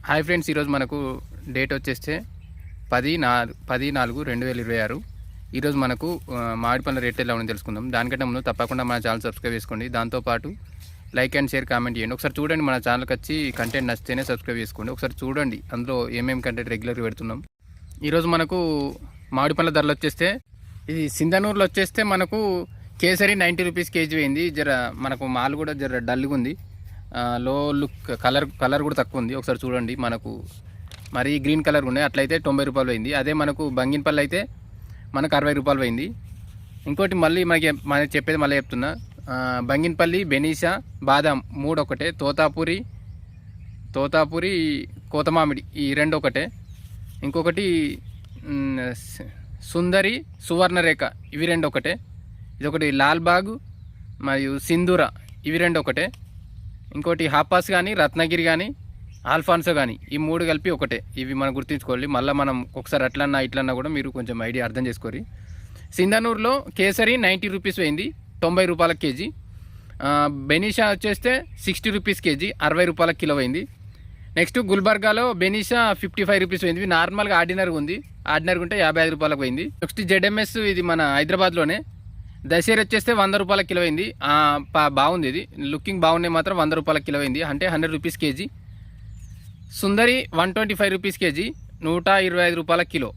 Hi friends, ఈరోజు మనకు date వచ్చేస్తే 10/4/2026. ఈరోజు మనకు మామిడి పండ్ల రేట్ ఎలా ఉందో తెలుసుకుందాం. దానికంటే ముందు తప్పకుండా మన ఛానల్ సబ్స్క్రైబ్ చేసుకోండి. దాంతోపాటు లైక్ అండ్ షేర్ కామెంట్ చేయండి. ఒకసారి చూడండి, మన ఛానల్కి వచ్చి కంటెంట్ నచ్చితేనే సబ్స్క్రైబ్ చేసుకోండి. ఒకసారి చూడండి అందులో ఏమేమి కంటెంట్ రెగ్యులర్గా పెడుతున్నాం. ఈరోజు మనకు మామిడి పండ్ల ధరలు వచ్చేస్తే ఇది సింధనూరులో వచ్చేస్తే మనకు కేసరి 90 రూపీస్ కేజీ అయింది. మనకు మాల్ కూడా డల్గా ఉంది. లో లుక్ కలర్ కూడా తక్కువ ఉంది. ఒకసారి చూడండి, మనకు మరీ గ్రీన్ కలర్ ఉన్నాయి. అట్లయితే 90 రూపాయలు అయింది. అదే మనకు బంగినపల్లి అయితే మనకు 60 రూపాయలు అయింది. ఇంకోటి మళ్ళీ మనకి చెప్పేది మళ్ళీ చెప్తున్నా, బంగినపల్లి, బెనీషా, బాదాం 3 ఒకటే, తోతాపురి కోతమామిడి ఈ 2 ఒకటే, ఇంకొకటి సుందరి, సువర్ణరేఖ ఇవి 2 ఒకటే, ఇదొకటి లాల్బాగ్ మరియు సింధూర ఇవి 2 ఒకటే, ఇంకోటి హాపాస్ కానీ, రత్నగిరి కానీ, ఆల్ఫాన్సో కానీ ఈ 3 కలిపి ఒకటే. ఇవి మనం గుర్తుంచుకోవాలి. మళ్ళీ మనం ఒకసారి అట్లన్నా ఇట్లన్నా కూడా మీరు కొంచెం ఐడియా అర్థం చేసుకోరు. సింధనూరులో కేసరి 90 రూపీస్ అయింది, 90 రూపాయల కేజీ. బెనీషా వచ్చేస్తే 60 రూపీస్ కేజీ, 60 రూపాయల కిలో అయింది. నెక్స్ట్ గుల్బర్గాలో బెనీషా 55 రూపీస్ అయింది. నార్మల్గా ఆర్డినరీగా ఉంది, ఆర్డినరీగా ఉంటే 55 రూపాయలకు పోయింది. నెక్స్ట్ జెడ్ఎంఎస్, ఇది మన హైదరాబాద్లోనే. దశేరి వచ్చేస్తే 100 రూపాయల కిలో అయింది. బాగుంది, ఇది లుకింగ్ బాగున్నాయి మాత్రం. 100 రూపాయల కిలో అయింది, అంటే 100 రూపీస్ కేజీ. సుందరి 125 రూపీస్ కేజీ, 125 రూపాయల కిలో.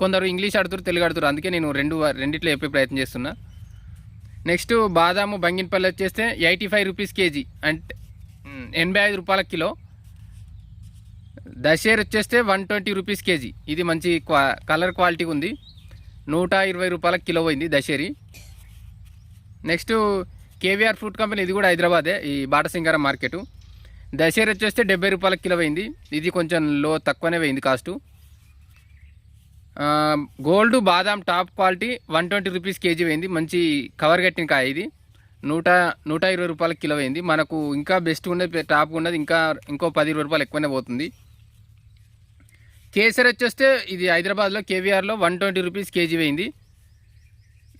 కొందరు ఇంగ్లీష్ ఆడుతారు, తెలుగు ఆడుతారు, అందుకే నేను రెండిట్లో చెప్పే ప్రయత్నం చేస్తున్నా. నెక్స్ట్ బాదాము బంగినపల్లి వచ్చేస్తే 85 రూపీస్ కేజీ, అంటే 85 రూపాయల కిలో. దశేరి వచ్చేస్తే 120 రూపీస్ కేజీ. ఇది మంచి కలర్ క్వాలిటీ ఉంది, 120 రూపాయల కిలో అయింది Dasheri. Next KVR fruit company, ఇది కూడా హైదరాబాదే, ఈ బాటసింగారం మార్కెట్. దశేరి వచ్చేస్తే 70 రూపాయల కిలో అయింది. ఇది కొంచెం తక్కువనే అయింది కాస్టు. గోల్డ్ బాదాం టాప్ క్వాలిటీ 120 రూపీస్ కేజీ అయింది. మంచి కవర్ కట్టిన కాయ ఇది, 120 రూపాయల కిలో అయింది. మనకు ఇంకా బెస్ట్ ఉన్నది, టాప్ ఉన్నది ఇంకో 10-20 రూపాయలు ఎక్కువనే పోతుంది. కేసరి వచ్చేస్తే ఇది హైదరాబాద్లో కేవీఆర్లో 120 రూపీస్ కేజీ అయింది.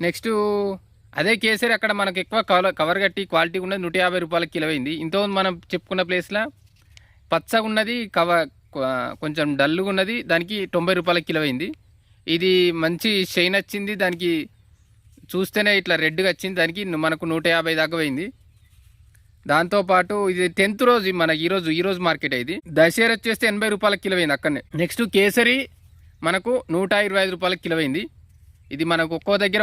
నెక్స్ట్ అదే కేసరి అక్కడ మనకు ఎక్కువ కవర్ కట్టి క్వాలిటీ ఉన్నది, 150 రూపాయల కిలో అయింది. ఇంతకుముందు మనం చెప్పుకున్న ప్లేస్లో పచ్చగా ఉన్నది, కొంచెం డల్గా ఉన్నది, దానికి 90 రూపాయల కిలో అయింది. ఇది మంచి షైన్ వచ్చింది, దానికి చూస్తేనే ఇట్లా రెడ్గా వచ్చింది, దానికి మనకు 150 దాకా అయింది. దాంతోపాటు ఇది 10th రోజు మనకి ఈరోజు మార్కెట్ అయింది. దశేరి వచ్చేస్తే 80 రూపాయల కిలో అయింది అక్కడనే. నెక్స్ట్ కేసరి మనకు 125 రూపాయల కిలో అయింది. ఇది మనకు ఒక్కో దగ్గర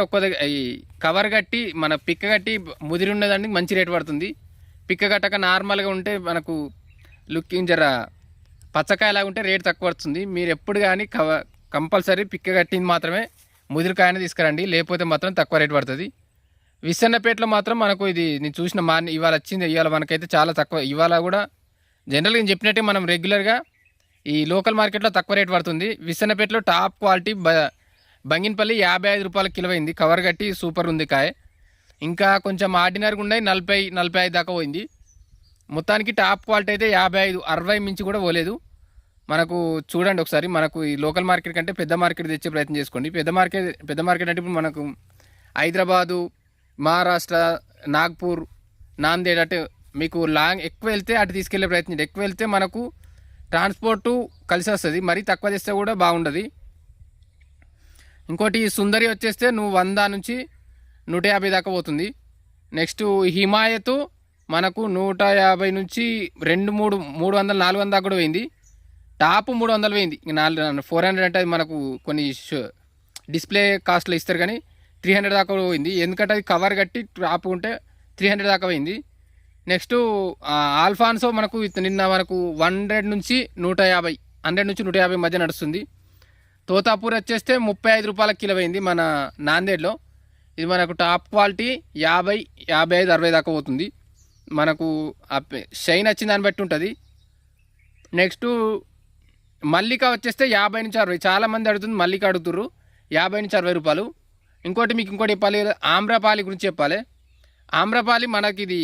ఈ కవర్ కట్టి మన పిక్క కట్టి ముదిరి ఉన్నదానికి మంచి రేటు పడుతుంది. పిక్క కట్టక నార్మల్గా ఉంటే మనకు లుకింగ్ పచ్చకాయలాగా ఉంటే రేటు తక్కువ పడుతుంది. మీరు ఎప్పుడు కానీ కంపల్సరీ పిక్క కట్టింది మాత్రమే ముదిరికాయని తీసుకురండి, లేకపోతే మాత్రం తక్కువ రేటు పడుతుంది. విసన్నపేటలో మాత్రం మనకు ఇది నేను చూసిన ఇవాళ వచ్చింది. ఇవాళ మనకైతే చాలా తక్కువ. ఇవాళ కూడా జనరల్గా నేను చెప్పినట్టే మనం రెగ్యులర్గా ఈ లోకల్ మార్కెట్లో తక్కువ రేటు పడుతుంది. విసన్నపేటలో టాప్ క్వాలిటీ బంగినపల్లి 55 రూపాయల కిలో అయింది, కవర్ కట్టి సూపర్ ఉంది కాయ. ఇంకా కొంచెం ఆర్డినరీగా ఉన్నాయి, 40-45 దాకా పోయింది. మొత్తానికి టాప్ క్వాలిటీ అయితే 55, 60 మించి కూడా పోలేదు. మనకు చూడండి ఒకసారి, మనకు ఈ లోకల్ మార్కెట్ కంటే పెద్ద మార్కెట్ తెచ్చే ప్రయత్నం చేసుకోండి. పెద్ద మార్కెట్ అంటే ఇప్పుడు మనకు హైదరాబాదు, మహారాష్ట్ర, నాగ్పూర్, నాందేడ్ అటు మీకు ఎక్కువ వెళ్తే అటు తీసుకెళ్లే ప్రయత్నం. ఎక్కువ వెళ్తే మనకు ట్రాన్స్పోర్టు కలిసి వస్తుంది, మరీ తక్కువ తెస్తే కూడా బాగుండదు. ఇంకోటి సుందరి వచ్చేస్తే 100 నుంచి 150 దాకా పోతుంది. నెక్స్ట్ హిమాయత్ మనకు 150 నుంచి 300-400 దాకా కూడా పోయింది. టాప్ 300 పోయింది. 400 అంటే అది మనకు కొన్ని డిస్ప్లే కాస్ట్లో ఇస్తారు, కానీ 300 దాకా పోయింది. ఎందుకంటే అది కవర్ కట్టి టాప్ ఉంటే 300 దాకా పోయింది. నెక్స్ట్ ఆల్ఫాన్సో మనకు నిన్న మనకు 100 నుంచి 150 మధ్య నడుస్తుంది. తోతాపూర్ వచ్చేస్తే 35 రూపాయల కిలో అయింది మన నాందేడ్లో. ఇది మనకు టాప్ క్వాలిటీ 50, 55, 60 దాకా పోతుంది. మనకు షైన్ వచ్చిన దాన్ని బట్టి ఉంటుంది. నెక్స్ట్ మల్లిక వచ్చేస్తే 50 నుంచి 60. చాలామంది అడుగుతుంది, మల్లిక అడుగుతుర్రు, 50 నుంచి 60 రూపాయలు. ఇంకోటి చెప్పాలి, ఆమ్రపాలి గురించి చెప్పాలి. ఆమ్రపాలి మనకి ఇది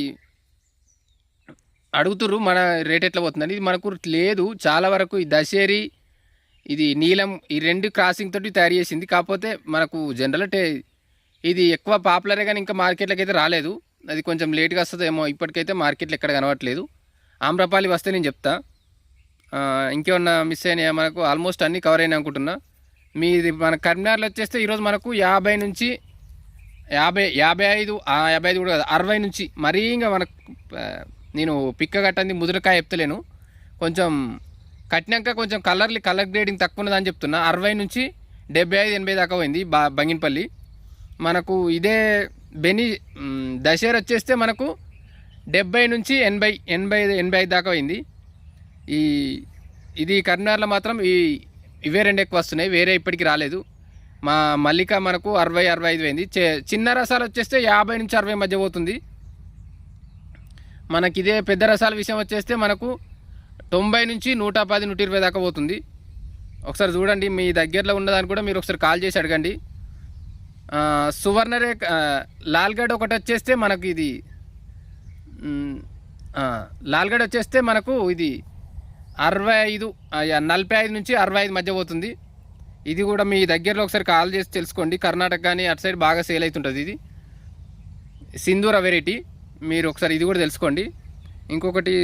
అడుగుతుర్రు, మన రేట్ ఎట్లా పోతుందని. ఇది మనకు లేదు చాలా వరకు. ఈ దశేరి, ఇది నీలం, ఈ 2 క్రాసింగ్ తోటి తయారు చేసింది. కాకపోతే మనకు జనరల్ ఇది ఎక్కువ పాపులరే, కానీ ఇంకా మార్కెట్లోకి అయితే రాలేదు. అది కొంచెం లేట్గా వస్తుందేమో, ఇప్పటికైతే మార్కెట్లో ఎక్కడ కనబడట్లేదు. ఆమ్రపాలి వస్తే నేను చెప్తా. ఇంకేమన్నా మిస్ అయినాయా? మనకు ఆల్మోస్ట్ అన్నీ కవర్ అయినా అనుకుంటున్నా. మీది మన కరీంనగర్లో వచ్చేస్తే ఈరోజు మనకు 50 నుంచి 55 55 కూడా కాదు 60 నుంచి మరీ ఇంకా మనకు నేను పిక్క కట్టంది ముదురకాయ చెప్తలేను, కొంచెం కట్టినాక కొంచెం కలర్ గ్రేడింగ్ తక్కువ ఉన్నదని చెప్తున్నా. 60 నుంచి 75 80 దాకా పోయింది బంగినపల్లి. మనకు ఇదే దశేర్ వచ్చేస్తే మనకు 70 నుంచి 85 దాకా పోయింది. ఇది కరీంనగర్లో మాత్రం ఇవే రెండు ఎక్కువ వస్తున్నాయి, వేరే ఇప్పటికి రాలేదు. మా మల్లిక మనకు 60 65 పోయింది. చిన్న రసాలు వచ్చేస్తే 50 నుంచి 60 మధ్య పోతుంది. మనకి ఇదే పెద్ద రసాల విషయం వచ్చేస్తే మనకు 90 నుంచి 110 120 దాకా పోతుంది. ఒకసారి చూడండి, మీ దగ్గరలో ఉన్నదాన్ని కూడా మీరు ఒకసారి కాల్ చేసి అడగండి. సువర్ణరేఖ లాల్గఢ్ ఒకటి వచ్చేస్తే మనకు ఇది లాల్గఢ్ వచ్చేస్తే మనకు ఇది 45 నుంచి 65 మధ్య పోతుంది. ఇది కూడా మీ దగ్గరలో ఒకసారి కాల్ చేసి తెలుసుకోండి. కర్ణాటక కానీ అటు సైడ్ బాగా సేల్ అవుతుంటుంది. ఇది సింధూర వెరైటీ, మీరు ఒకసారి ఇది కూడా తెలుసుకోండి. ఇంకొకటి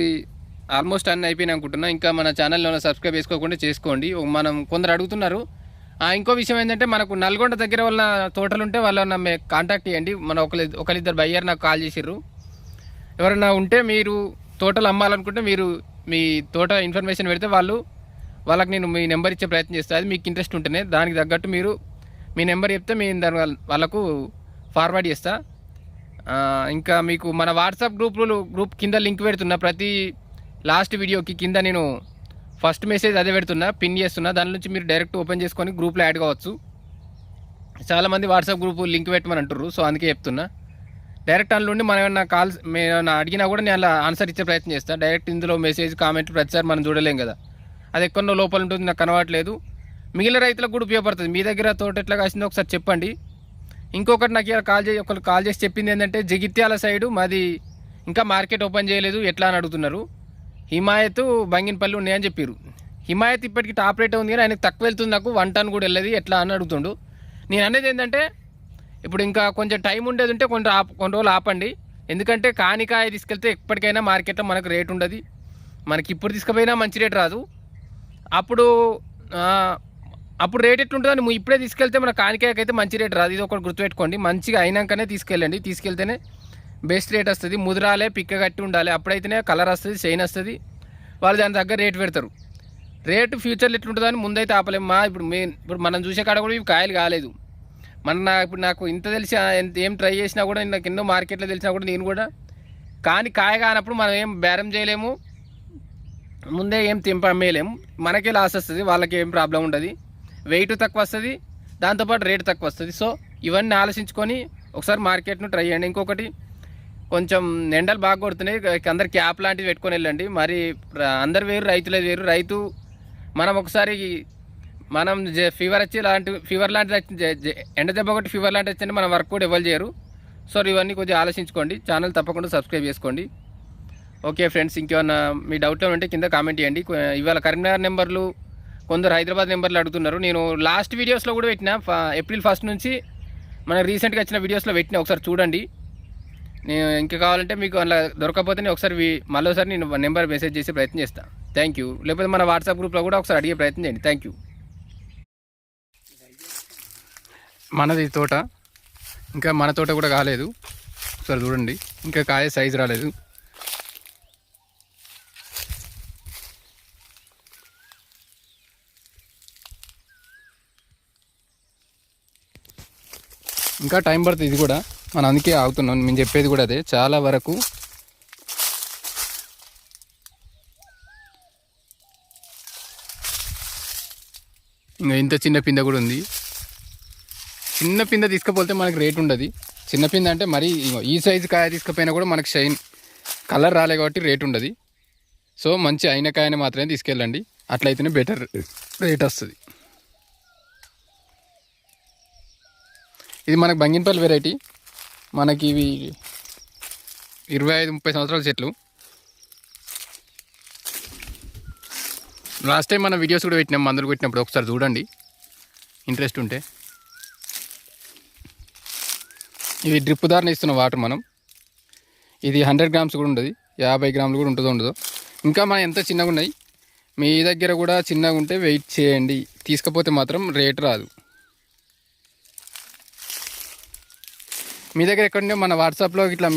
ఆల్మోస్ట్ అన్నీ అయిపోయినాయి అనుకుంటున్నా. ఇంకా మన ఛానల్లో సబ్స్క్రైబ్ చేసుకోకుండా చేసుకోండి. మనం కొందరు అడుగుతున్నారు. ఇంకో విషయం ఏంటంటే మనకు నల్గొండ దగ్గర వాళ్ళ తోటలు ఉంటే వాళ్ళని కాంటాక్ట్ చేయండి. మన ఒకరిద్దరు బయ్యర్ నాకు కాల్ చేసిర్రు. ఎవరైనా ఉంటే మీరు తోటలు అమ్మాలనుకుంటే మీరు మీ తోట ఇన్ఫర్మేషన్ పెడితే వాళ్ళకి నేను మీ నెంబర్ ఇచ్చే ప్రయత్నం చేస్తాను. అది మీకు ఇంట్రెస్ట్ ఉంటేనే దానికి తగ్గట్టు మీరు మీ నెంబర్ చెప్తే నేను దాని వాళ్ళకు ఫార్వర్డ్ చేస్తా. ఇంకా మీకు మన వాట్సాప్ గ్రూప్ కింద లింక్ పెడుతున్నా. ప్రతి లాస్ట్ వీడియోకి కింద నేను ఫస్ట్ మెసేజ్ అదే పెడుతున్నా, పిన్ చేస్తున్నా. దాని నుంచి మీరు డైరెక్ట్ ఓపెన్ చేసుకొని గ్రూప్లో యాడ్ కావచ్చు. చాలామంది వాట్సాప్ గ్రూప్ లింక్ పెట్టమని అంటారు, సో అందుకే చెప్తున్నా. డైరెక్ట్ అందులో మనం ఏమన్నా అడిగినా కూడా నేను అలా ఆన్సర్ ఇచ్చే ప్రయత్నం చేస్తాను. డైరెక్ట్ ఇందులో మెసేజ్ కామెంట్ ప్రతిసారి మనం చూడలేం కదా, అది ఎక్కడో లోపల ఉంటుంది, నాకు కనబడట్లేదు. మిగిలిన రైతులకు కూడా ఉపయోగపడుతుంది. మీ దగ్గర తోట ఎట్లా కాసిందో ఒకసారి చెప్పండి. ఇంకొకటి నాకు ఒకరు కాల్ చేసి చెప్పింది ఏంటంటే జగిత్యాల సైడు మాది ఇంకా మార్కెట్ ఓపెన్ చేయలేదు ఎట్లా అని అడుగుతున్నారు. హిమాయత్ బంగినపల్లి ఉన్నాయని చెప్పారు. హిమాయత్ ఇప్పటికి టాప్ రేట్ ఉంది కానీ ఆయనకు తక్కువ వెళ్తుంది, నాకు 1 టన్ కూడా వెళ్ళదు ఎట్లా అని అడుగుతుండు. నేను అనేది ఏంటంటే ఇప్పుడు ఇంకా కొంచెం టైం ఉండేది ఉంటే కొన్ని రోజులు ఆపండి. ఎందుకంటే కానికాయ తీసుకెళ్తే ఎప్పటికైనా మార్కెట్లో మనకు రేట్ ఉండదు. మనకి ఇప్పుడు తీసుకుపోయినా మంచి రేట్ రాదు. అప్పుడు రేట్ ఎట్లుంటుందని ఇప్పుడే తీసుకెళ్తే మన కానికాయకి అయితే మంచి రేట్ రాదు. ఇది ఒకటి గుర్తుపెట్టుకోండి. మంచిగా అయినాకనే తీసుకెళ్ళండి. తీసుకెళ్తేనే బెస్ట్ రేట్ వస్తుంది. ముదిరాలే పిక్క కట్టి ఉండాలి, అప్పుడైతేనే కలర్ వస్తుంది, షైన్ వస్తుంది. వాళ్ళు దాని దగ్గర రేట్ పెడతారు. రేటు ఫ్యూచర్లో ఎట్లుంటుందని ముందైతే ఆపలేము. ఇప్పుడు మనం చూసే కాడ కూడా ఇవి కాయలు కాలేదు. ఇప్పుడు నాకు ఇంత తెలిసి ఏం ట్రై చేసినా కూడా, నాకు ఎన్నో మార్కెట్లో తెలిసినా కూడా నేను కూడా కాయ కానప్పుడు మనం ఏం బేరం చేయలేము, ముందే ఏం అమ్మేయలేము. మనకే లాస్ వస్తుంది, వాళ్ళకి ఏం ప్రాబ్లం ఉండదు. వెయిట్ తక్కువ వస్తుంది, దాంతోపాటు రేటు తక్కువ వస్తుంది. సో ఇవన్నీ ఆలోచించుకొని ఒకసారి మార్కెట్ను ట్రై చేయండి. ఇంకొకటి, కొంచెం ఎండలు బాగా కొడుతున్నాయి, అందరు క్యాప్ లాంటివి పెట్టుకొని వెళ్ళండి. మరి అందరు వేరు, రైతులే వేరు. రైతు మనం ఒకసారి ఫీవర్ లాంటిది ఎండ దెబ్బ ఒకటి ఫీవర్ లాంటిది వచ్చింటే మనం వర్క్ కూడా ఎవరు చేయరు. సో ఇవన్నీ కొంచెం ఆలోచించుకోండి. ఛానల్ తప్పకుండా సబ్స్క్రైబ్ చేసుకోండి. ఓకే ఫ్రెండ్స్, ఇంకేమన్నా మీ డౌట్లో ఉంటే కింద కామెంట్ చేయండి. ఇవాళ కరీంనగర్ నెంబర్లు, కొందరు హైదరాబాద్ నెంబర్లు అడుగుతున్నారు. నేను లాస్ట్ వీడియోస్లో కూడా పెట్టిన, ఏప్రిల్ 1 నుంచి మనకు రీసెంట్గా వచ్చిన వీడియోస్లో పెట్టిన, ఒకసారి చూడండి. నేను ఇంకా కావాలంటే మీకు అలా దొరకకపోతే నేను మళ్ళీసారి నేను నెంబర్ మెసేజ్ చేసే ప్రయత్నం చేస్తాను. Thank you. లేకపోతే మన వాట్సాప్ గ్రూప్లో కూడా ఒకసారి అడిగే ప్రయత్నం చేయండి. Thank you. మనది తోట, ఇంకా మన తోట కూడా కాలేదు. ఒకసారి చూడండి, ఇంకా కాయ సైజు రాలేదు. ఇంకా టైం పడుతుంది. ఇది కూడా మనం అందుకే ఆగుతున్నాం. మేము చెప్పేది కూడా అదే. చాలా వరకు ఇంకా ఇంత చిన్న పిందె కూడా ఉంది. చిన్న పిందె తీసుకుపోతే మనకి రేట్ ఉండదు. చిన్న పిందె అంటే మరీ ఈ సైజు కాయ తీసుకుపోయినా కూడా మనకి షైన్ కలర్ రాలే కాబట్టి రేట్ ఉండదు. సో మంచి అయిన కాయని మాత్రమే తీసుకెళ్ళండి, అట్లయితేనే బెటర్ రేట్ వస్తుంది. ఇది మనకు బంగినపల్లి వెరైటీ. మనకి ఇవి 25-30 సంవత్సరాల చెట్లు. లాస్ట్ టైం మన వీడియోస్ కూడా పెట్టినాం, మందులు పెట్టినప్పుడు ఒకసారి చూడండి ఇంట్రెస్ట్ ఉంటే. ఇవి డ్రిప్ దారిని ఇస్తున్న వాటర్ మనం. ఇది 100 గ్రామ్స్ కూడా ఉండదు, 50 గ్రాములు కూడా ఉంటుందో ఉండదో. ఇంకా మనం ఎంత చిన్నగా ఉన్నాయి. మీ దగ్గర కూడా చిన్నగా ఉంటే వెయిట్ చేయండి, తీసుకపోతే మాత్రం రేట్ రాదు. మీ దగ్గర ఎక్కడుండే మన వాట్సాప్లో ఇట్లా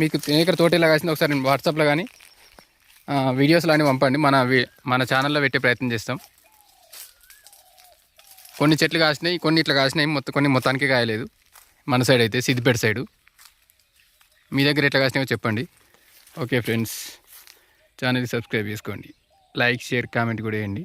మీకు ఇక్కడ తోటేలా కాసింది ఒకసారి వాట్సాప్లో కానీ వీడియోస్లో అని పంపండి, మన ఛానల్లో పెట్టే ప్రయత్నం చేస్తాం. కొన్ని చెట్లు కాసినాయి, కొన్ని ఇట్లా కాసినాయి, కొన్ని మొత్తానికి కాయలేదు. మన సైడ్ అయితే సిద్దిపేట సైడు. మీ దగ్గర ఎట్లా కాసినాయో చెప్పండి. ఓకే ఫ్రెండ్స్, ఛానల్ని సబ్స్క్రైబ్ చేసుకోండి, లైక్ షేర్ కామెంట్ కూడా వేయండి.